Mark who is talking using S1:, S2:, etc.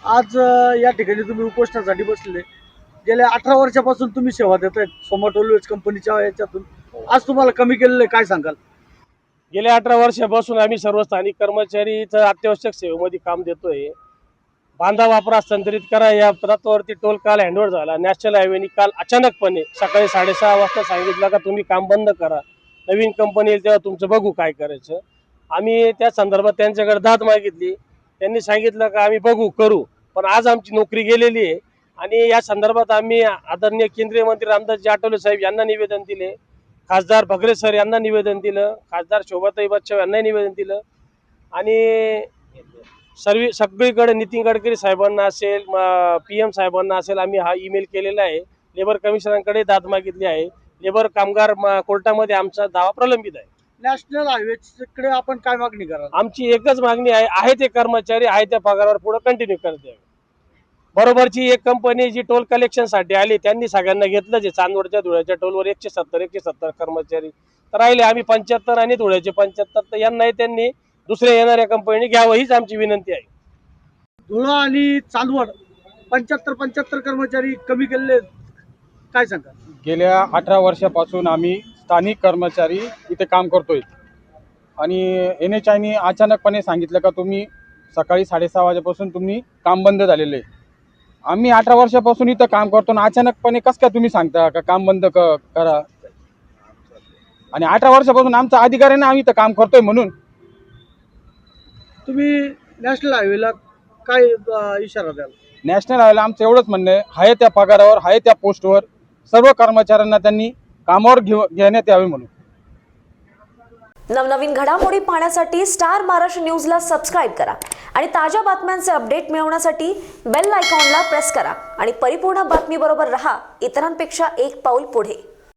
S1: आज या ठिकाणी तुम्ही उपोषणासाठी बसले. गेल्या 18 वर्षापासून तुम्ही सेवा देताय सोमा टोलवेज कंपनीच्या याच्यातून. आज तुम्हाला कमी केलेलं आहे, काय सांगाल?
S2: गेल्या 18 वर्षापासून आम्ही सर्व स्थानिक कर्मचारी इथं अत्यावश्यक सेवेमध्ये काम देतोय. बांधा वापरा हस्तांतरित करा या तत्वावरती टोल काल हँडओव्हर झाला. नॅशनल हायवेनी काल अचानकपणे सकाळी 6:30 वाजता सांगितलं का तुम्ही काम बंद करा, नवीन कंपनी येईल तेव्हा तुमचं बघू काय करायचं. आम्ही त्या संदर्भात त्यांच्याकडे दाद मागितली. त्यांनी सांगितलं का आम्ही बघू करू, पण आज आमची नोकरी गेलेली आहे. आणि या संदर्भात आम्ही आदरणीय केंद्रीय मंत्री रामदासजी आठवले साहेब यांना निवेदन दिले, खासदार भगरे सर यांना निवेदन दिलं, खासदार शोभाताई बच्चव यांना निवेदन दिलं. आणि सगळीकडे नितीन गडकरी साहेबांना असेल, PM साहेबांना असेल, आम्ही हा ईमेल केलेला आहे. लेबर कमिशनरांकडे दाद मागितली आहे. लेबर कामगार कोर्टामध्ये आमचा दावा प्रलंबित आहे.
S1: नॅशनल हायवेकडे आपण काय मागणी कराल?
S2: आमची एकच मागणी आहे ते कर्मचारी आहे त्या पगारावर पुढे कंटिन्यू करते. बरोबरची एक कंपनी जी टोल कलेक्शन साठी आली त्यांनी सगळ्यांना घेतलं. जे चांदवडच्या धुळ्याच्या टोलवर 170 कर्मचारी तर राहिले. आम्ही 75 आणि धुळ्याचे 75, तर यांनाही त्यांनी दुसऱ्या येणाऱ्या कंपनीने घ्यावं हीच आमची विनंती आहे.
S1: धुळा आणि चांदवड 75 कर्मचारी कमी केलेले, काय सांगाल?
S3: गेल्या 18 वर्षापासून आम्ही स्थानिक कर्मचारी इथे काम करतोय आणि NHIने अचानकपणे सांगितलं का तुम्ही सकाळी 6:30 वाजेपासून तुम्ही काम बंद झालेलं आहे. आम्ही 18 वर्षापासून इथं काम करतो आणि अचानकपणे कसं काय तुम्ही सांगता का काम बंद करा? आणि 18 वर्षापासून आमचा अधिकार आहे ना, आम्ही इथं काम करतोय म्हणून.
S1: तुम्ही नॅशनल हायवेला काय इशारा द्याल?
S3: नॅशनल हायवेला आमचं एवढंच म्हणणं आहे त्या पगारावर आहे त्या पोस्टवर सर्व कर्मचाऱ्यांना त्यांनी कामावर घेण्यात यावे म्हणून.
S4: नवनवीन घडामोडी पाहण्यासाठी स्टार महाराष्ट्र न्यूजला सबस्क्राईब करा आणि ताज्या बातम्यांचे अपडेट मिळवण्यासाठी बेल आयकॉनला प्रेस करा आणि परिपूर्ण बातमीबरोबर रहा, इतरांपेक्षा एक पाऊल पुढे.